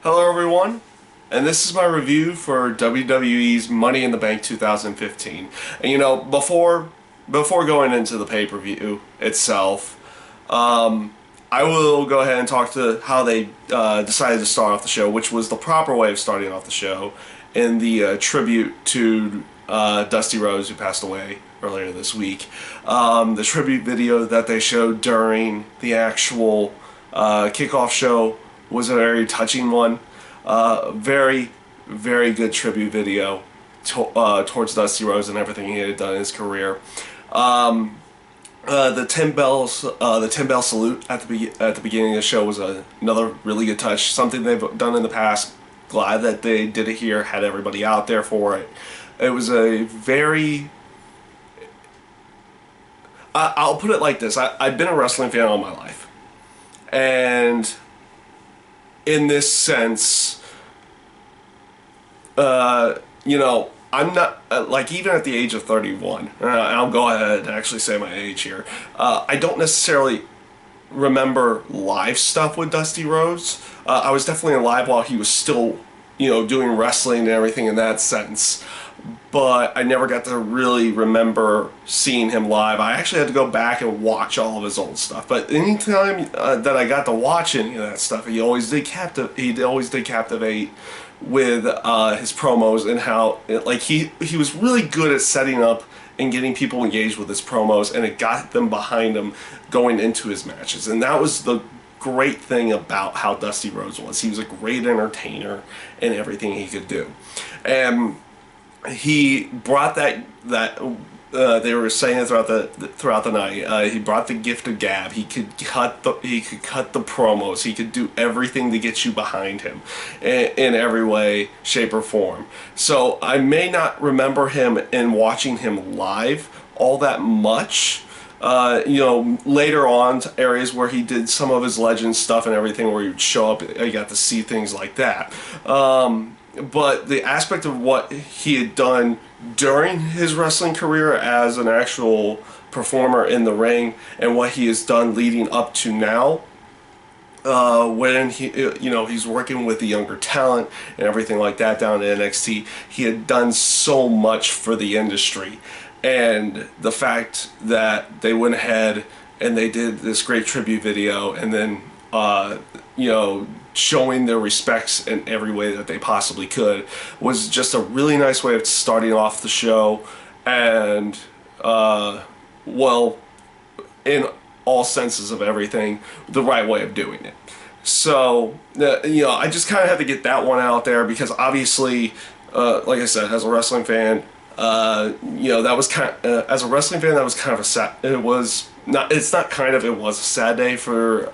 Hello everyone, and this is my review for WWE's Money in the Bank 2015. And before going into the pay-per-view itself, I will go ahead and talk to how they decided to start off the show, which was the proper way of starting off the show, in the tribute to Dusty Rhodes, who passed away earlier this week. The tribute video that they showed during the actual kickoff show was a very touching one. Very, very good tribute video towards Dusty Rhodes and everything he had done in his career. The 10 bell salute at the beginning of the show was another really good touch. Something they've done in the past. Glad that they did it here. Had everybody out there for it. It was a very. I'll put it like this. I've been a wrestling fan all my life, and in this sense, I'm not, like, even at the age of 31, I'll go ahead and actually say my age here, I don't necessarily remember live stuff with Dusty Rhodes. I was definitely alive while he was still, doing wrestling and everything in that sense. But I never got to really remember seeing him live. I actually had to go back and watch all of his old stuff. But anytime that I got to watch any of that stuff, he always did captivate with his promos and how he was really good at setting up and getting people engaged with his promos, and it got them behind him going into his matches. And that was the great thing about how Dusty Rhodes was. He was a great entertainer in everything he could do. And he brought that they were saying it throughout the night. He brought the gift of gab. He could cut the promos. He could do everything to get you behind him in every way, shape, or form. So I may not remember him and watching him live all that much. Later on, areas where he did some of his legend stuff and everything, where he would show up, I got to see things like that. But the aspect of what he had done during his wrestling career as an actual performer in the ring, and what he has done leading up to now, when he's working with the younger talent and everything like that down in NXT, he had done so much for the industry. And the fact that they went ahead and they did this great tribute video, and then showing their respects in every way that they possibly could, was just a really nice way of starting off the show. And in all senses of everything, the right way of doing it. So I just kind of had to get that one out there, because obviously, like I said, as a wrestling fan, that was as a wrestling fan, that was kind of a sad. It was a sad day for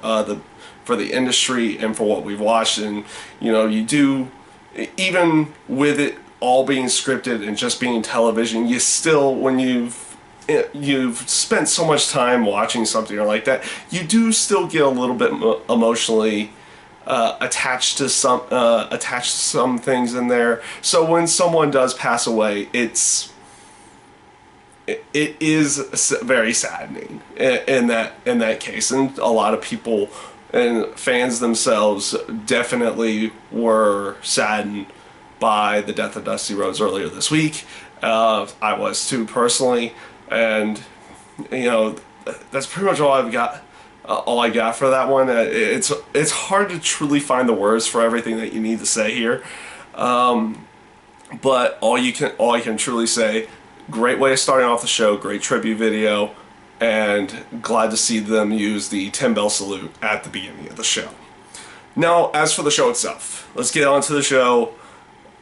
the industry and for what we've watched. And you do, even with it all being scripted and just being television, you still, when you've spent so much time watching something like that, you do still get a little bit emotionally attached to some things in there. So when someone does pass away, it is very saddening in that case. And a lot of people and fans themselves definitely were saddened by the death of Dusty Rhodes earlier this week. I was too, personally. And that's pretty much all I got for that one. It's hard to truly find the words for everything that you need to say here, but all I can truly say: great way of starting off the show, great tribute video, and glad to see them use the 10 bell salute at the beginning of the show. Now, as for the show itself, let's get on to the show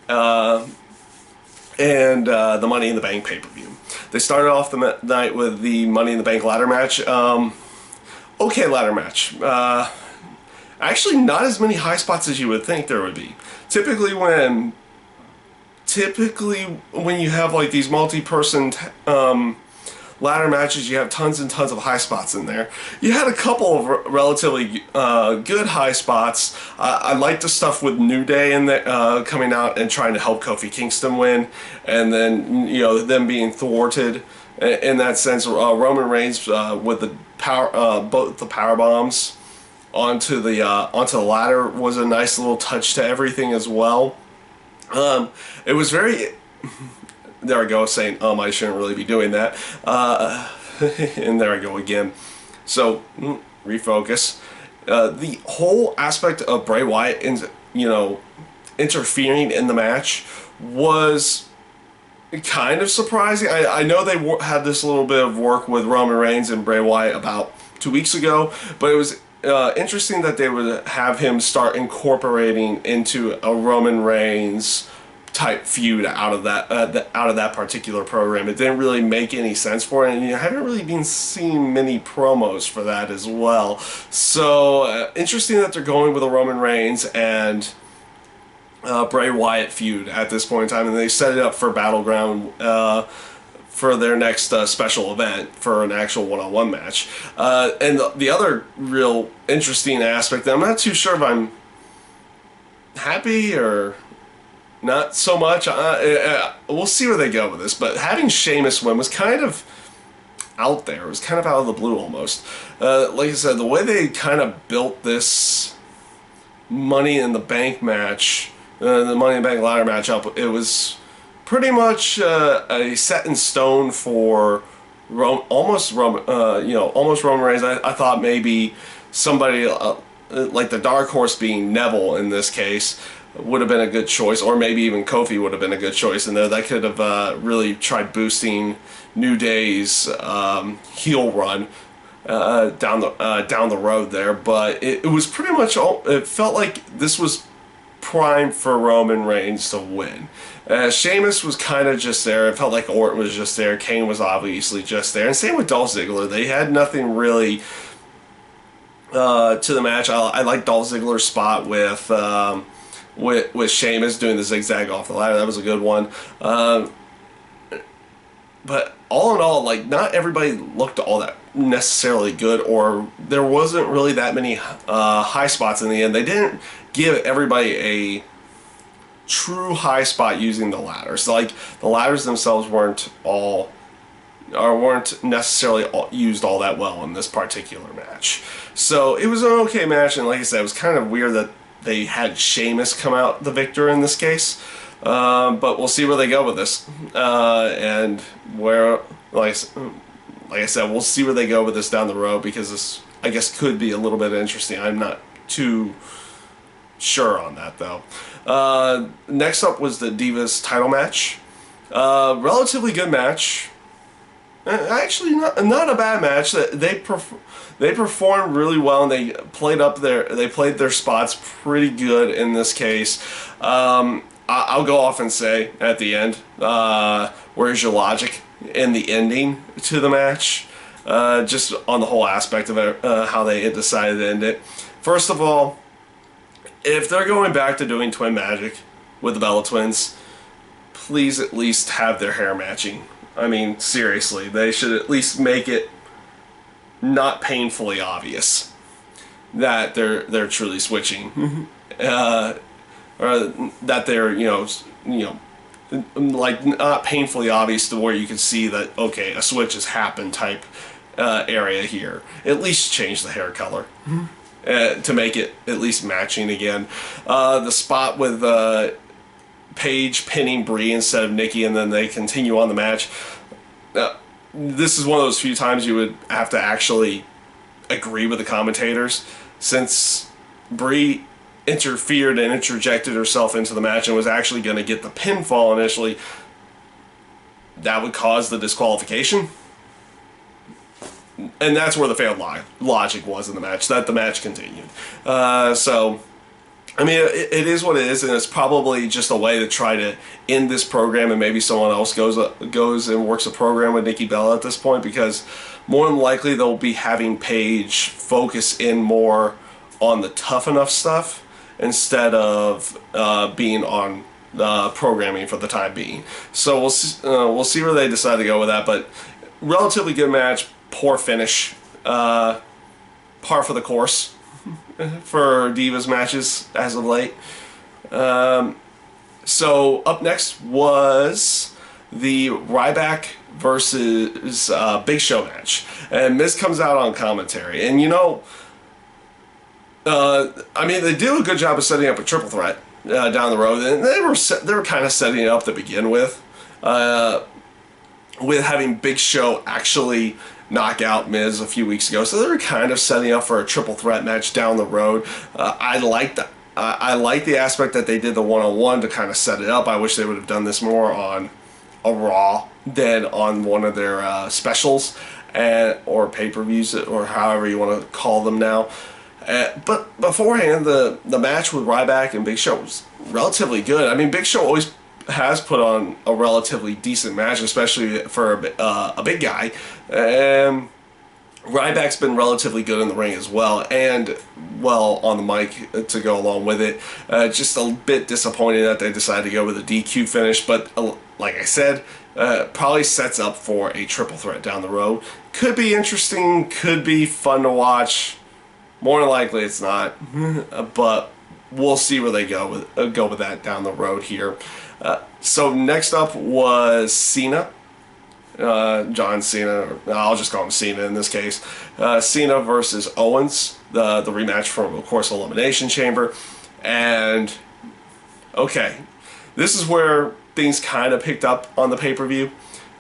and the Money in the Bank pay-per-view. They started off the night with the Money in the Bank ladder match. Okay ladder match. Actually, not as many high spots as you would think there would be. Typically when you have like these multi-person ladder matches, you have tons and tons of high spots in there. You had a couple of relatively good high spots. I like the stuff with New Day in there, coming out and trying to help Kofi Kingston win, and then them being thwarted in that sense. Roman Reigns with the both the power bombs onto the ladder was a nice little touch to everything as well. It was very. There I go, saying I shouldn't really be doing that. And there I go again. So refocus. The whole aspect of Bray Wyatt, interfering in the match was kind of surprising. I know they had this little bit of work with Roman Reigns and Bray Wyatt about 2 weeks ago, but it was interesting that they would have him start incorporating into a Roman Reigns type feud out of that particular program. It didn't really make any sense for it, and you haven't really been seeing many promos for that as well. So interesting that they're going with a Roman Reigns and Bray Wyatt feud at this point in time, and they set it up for Battleground for their next special event for an actual one-on-one match. And the other real interesting aspect that I'm not too sure if I'm happy or not so much. We'll see where they go with this, but having Sheamus win was kind of out there. It was kind of out of the blue almost. Like I said, the way they kind of built this Money in the Bank match, the Money in the Bank ladder match up, it was pretty much a set in stone for almost Roman Reigns. I thought maybe somebody like the dark horse being Neville in this case would have been a good choice, or maybe even Kofi would have been a good choice in there. That could have really tried boosting New Day's heel run down the road there. But it was pretty much it felt like this was prime for Roman Reigns to win. Sheamus was kind of just there. It felt like Orton was just there. Kane was obviously just there, and same with Dolph Ziggler. They had nothing really to the match. I like Dolph Ziggler's spot with Sheamus doing the zigzag off the ladder. That was a good one. But all in all, like, not everybody looked all that necessarily good, or there wasn't really that many high spots in the end. They didn't give everybody a true high spot using the ladders. Like, the ladders themselves weren't necessarily used all that well in this particular match. So it was an okay match, and like I said, it was kind of weird that they had Sheamus come out the victor in this case. But we'll see where they go with this. And where, like I said, we'll see where they go with this down the road, because this, I guess, could be a little bit interesting. I'm not too sure on that, though. Next up was the Divas title match. Relatively good match. Actually, not a bad match. They performed really well, and they played their spots pretty good in this case. I'll go off and say at the end, where's your logic in the ending to the match? Just on the whole aspect of it, how they had decided to end it. First of all, if they're going back to doing twin magic with the Bella Twins, please at least have their hair matching. I mean, seriously, they should at least make it not painfully obvious that they're truly switching, or that they're like not painfully obvious to where you can see that, okay, a switch has happened type area here. At least change the hair color to make it at least matching again. The spot with Paige pinning Brie instead of Nikki, and then they continue on the match. This is one of those few times you would have to actually agree with the commentators, since Brie interfered and interjected herself into the match and was actually going to get the pinfall initially. That would cause the disqualification. And that's where the failed logic was in the match, that the match continued. So, I mean, it is what it is, and it's probably just a way to try to end this program, and maybe someone else goes and works a program with Nikki Bella at this point, because more than likely they'll be having Paige focus in more on the tough enough stuff instead of being on programming for the time being. So we'll see where they decide to go with that, but relatively good match, poor finish, par for the course for Divas matches as of late. So up next was the Ryback versus Big Show match, and Miz comes out on commentary, and I mean, they do a good job of setting up a triple threat down the road, and they were kind of setting it up to begin with having Big Show actually knock out Miz a few weeks ago. So they were kind of setting up for a triple threat match down the road. I like that. I like the aspect that they did the one-on-one to kind of set it up. I wish they would have done this more on a Raw than on one of their specials or pay-per-views, or however you want to call them now. But beforehand, the match with Ryback and Big Show was relatively good. I mean, Big Show always has put on a relatively decent match, especially for a big guy. And Ryback's been relatively good in the ring as well, and well on the mic to go along with it. Just a bit disappointing that they decided to go with a DQ finish, but like I said, probably sets up for a triple threat down the road. Could be interesting, could be fun to watch. More than likely it's not, but we'll see where they go with that down the road here. So next up was Cena. John Cena, or I'll just call him Cena in this case. Cena versus Owens, the rematch from, of course, Elimination Chamber. And, okay, this is where things kind of picked up on the pay-per-view.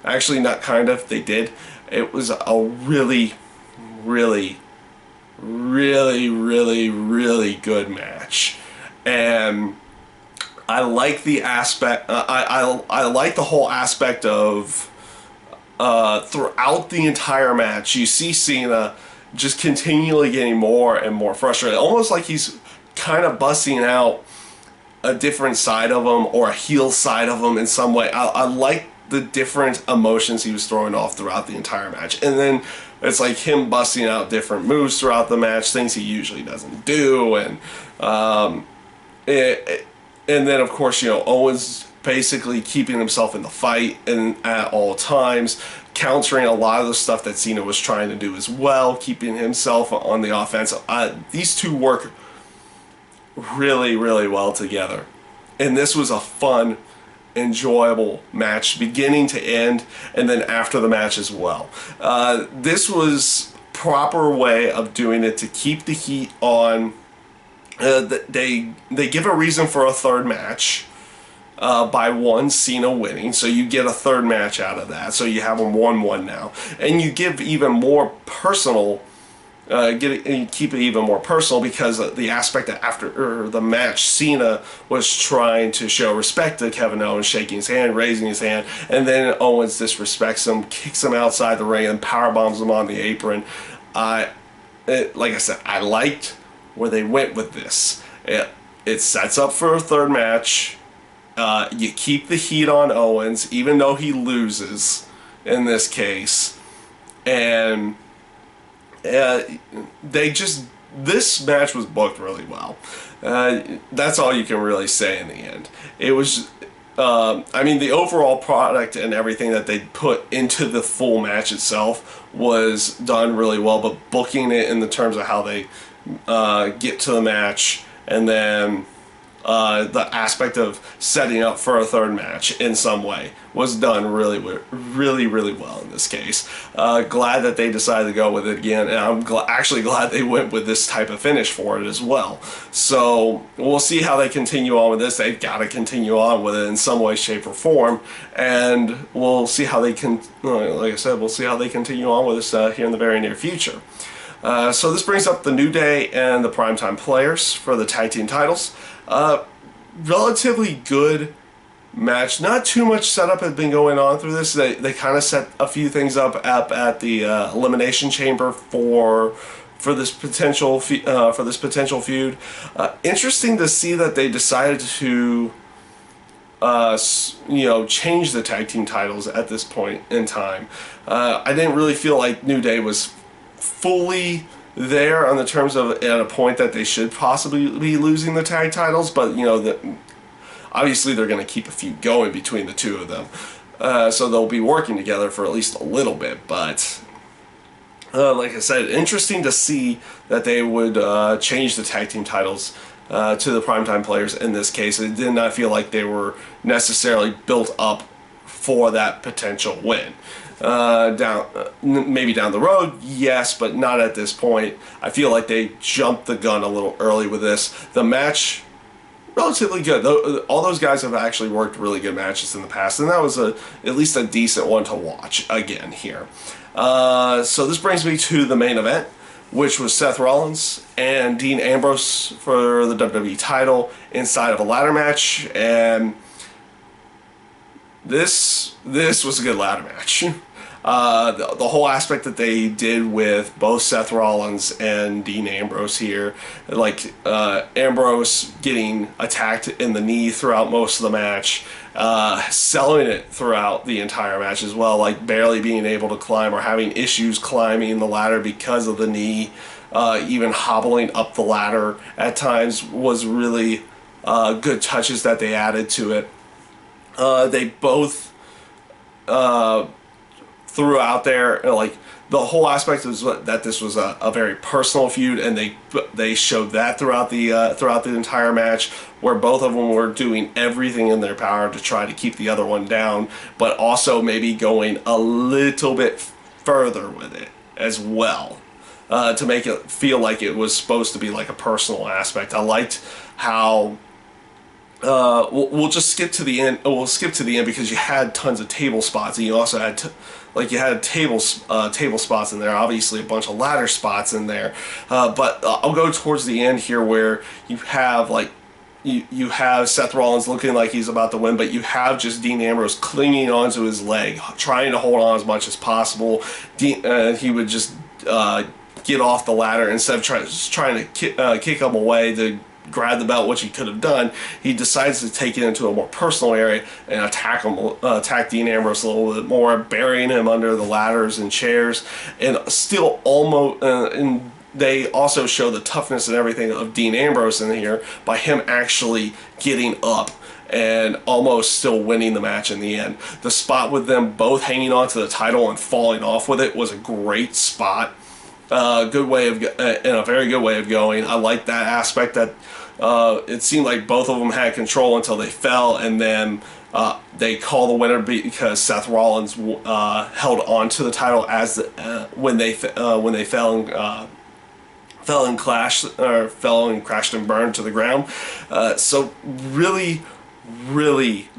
Actually, not kind of, they did. It was a really, really, really, really, really good match. And I like the aspect, I like the whole aspect of throughout the entire match, you see Cena just continually getting more and more frustrated, almost like he's kind of busting out a different side of him, or a heel side of him in some way. I like the different emotions he was throwing off throughout the entire match, and then it's like him busting out different moves throughout the match, things he usually doesn't do, and and then of course, you know, Owens basically keeping himself in the fight and at all times, countering a lot of the stuff that Cena was trying to do as well, keeping himself on the offense. These two work really, really well together. And this was a fun, enjoyable match, beginning to end, and then after the match as well. This was proper way of doing it to keep the heat on. They give a reason for a third match by one Cena winning, so you get a third match out of that. So you have them 1-1 now, and you give even more personal. Keep it even more personal, because the aspect that after the match, Cena was trying to show respect to Kevin Owens, shaking his hand, raising his hand, and then Owens disrespects him, kicks him outside the ring, and power bombs him on the apron. Like I said, I liked where they went with this. It sets up for a third match. You keep the heat on Owens, even though he loses in this case, and this match was booked really well. That's all you can really say in the end. It was, I mean, the overall product and everything that they put into the full match itself was done really well, but booking it in the terms of how they get to the match, and then the aspect of setting up for a third match in some way was done really, really, really well in this case. Glad that they decided to go with it again, and I'm actually glad they went with this type of finish for it as well. So we'll see how they continue on with this. They've got to continue on with it in some way, shape, or form, and we'll see how they can. Like I said, we'll see how they continue on with this here in the very near future. So this brings up the New Day and the Primetime Players for the tag team titles. Relatively good match. Not too much setup has been going on through this. They kind of set a few things up at the Elimination Chamber for this potential feud. Interesting to see that they decided to change the tag team titles at this point in time. I didn't really feel like New Day was fully there on the terms of at a point that they should possibly be losing the tag titles, but obviously they're going to keep a feud going between the two of them, so they'll be working together for at least a little bit. But like I said, interesting to see that they would change the tag team titles to the Primetime Players in this case. It did not feel like they were necessarily built up for that potential win. Maybe down the road, yes, but not at this point. I feel like they jumped the gun a little early with this. The match, relatively good. All those guys have actually worked really good matches in the past, and that was at least a decent one to watch again here. So this brings me to the main event, which was Seth Rollins and Dean Ambrose for the WWE title inside of a ladder match, and this was a good ladder match. The whole aspect that they did with both Seth Rollins and Dean Ambrose here, like Ambrose getting attacked in the knee throughout most of the match, selling it throughout the entire match as well, like barely being able to climb or having issues climbing the ladder because of the knee, even hobbling up the ladder at times was really good touches that they added to it. They both threw out there, like, the whole aspect was that this was a very personal feud, and they showed that throughout the entire match, where both of them were doing everything in their power to try to keep the other one down, but also maybe going a little bit further with it as well, to make it feel like it was supposed to be like a personal aspect. I liked how we'll just skip to the end. We'll skip to the end because you had tons of table spots, and you also had you had table spots in there. Obviously, a bunch of ladder spots in there. But I'll go towards the end here where you have you have Seth Rollins looking like he's about to win, but you have just Dean Ambrose clinging onto his leg, trying to hold on as much as possible. He would just get off the ladder instead of trying to kick him away to grab the belt, which he could have done. He decides to take it into a more personal area and attack Dean Ambrose a little bit more, burying him under the ladders and chairs, and still almost. And they also show the toughness and everything of Dean Ambrose in here by him actually getting up and almost still winning the match in the end. The spot with them both hanging onto the title and falling off with it was a great spot. Good way of, and a very good way of going. I like that aspect that it seemed like both of them had control until they fell, and then they call the winner because Seth Rollins held on to the title as when they fell and crashed and burned to the ground. So really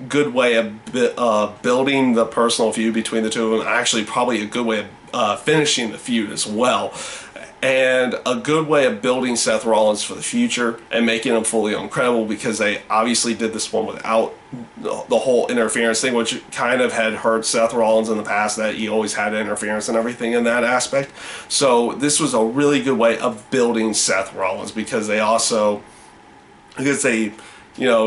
good way of building the personal feud between the two of them. Actually, probably a good way of finishing the feud as well, and a good way of building Seth Rollins for the future and making him fully uncredible, because they obviously did this one without the whole interference thing, which kind of had hurt Seth Rollins in the past, that he always had interference and everything in that aspect. So this was a really good way of building Seth Rollins, because they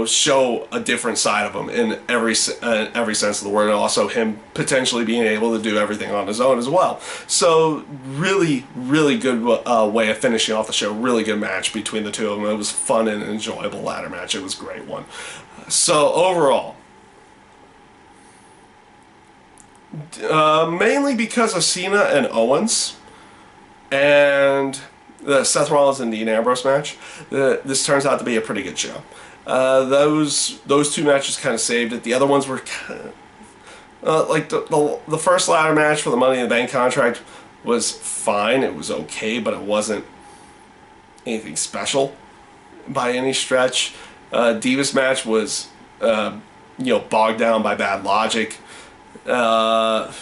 show a different side of him in every sense of the word, and also him potentially being able to do everything on his own as well. So really good way of finishing off the show. Really good match between the two of them. It was fun and enjoyable ladder match. It was a great one. So overall, mainly because of Cena and Owens and the Seth Rollins and Dean Ambrose match, this turns out to be a pretty good show. Those two matches kind of saved it. The other ones were kind of, like the first ladder match for the Money in the Bank contract was fine. It was okay, but it wasn't anything special by any stretch. Divas match was bogged down by bad logic. But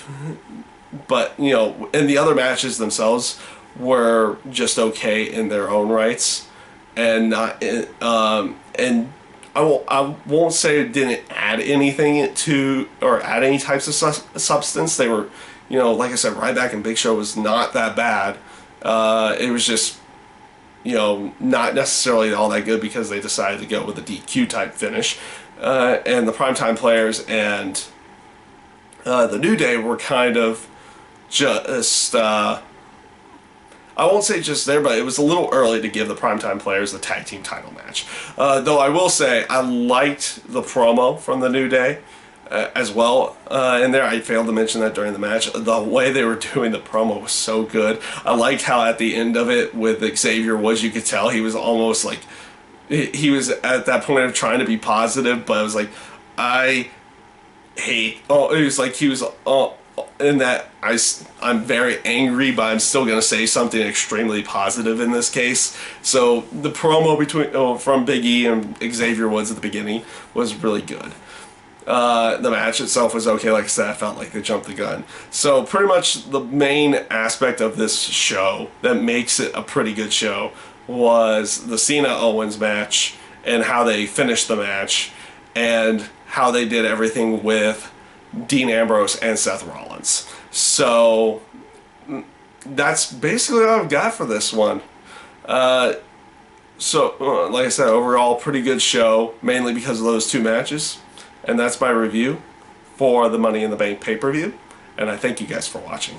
and the other matches themselves were just okay in their own rights, and not and I won't say it didn't add anything to, or add any types of substance. They were, like I said, Ryback and Big Show was not that bad. It was just, not necessarily all that good because they decided to go with a DQ type finish. And the Primetime Players and the New Day were kind of just, I won't say just there, but it was a little early to give the Primetime Players the tag team title match. Though I will say I liked the promo from the New Day as well. In there, I failed to mention that during the match. The way they were doing the promo was so good. I liked how at the end of it with Xavier Woods, you could tell he was almost like, he was at that point of trying to be positive, but I was like, hate. Oh, it was like he was. In that I'm very angry, but I'm still gonna say something extremely positive in this case. So the promo from Big E and Xavier Woods at the beginning was really good. The match itself was okay. Like I said, I felt like they jumped the gun. So pretty much the main aspect of this show that makes it a pretty good show was the Cena Owens match and how they finished the match and how they did everything with Dean Ambrose and Seth Rollins. So that's basically all I've got for this one. Like I said, overall pretty good show, mainly because of those two matches. And that's my review for the Money in the Bank pay-per-view. And I thank you guys for watching.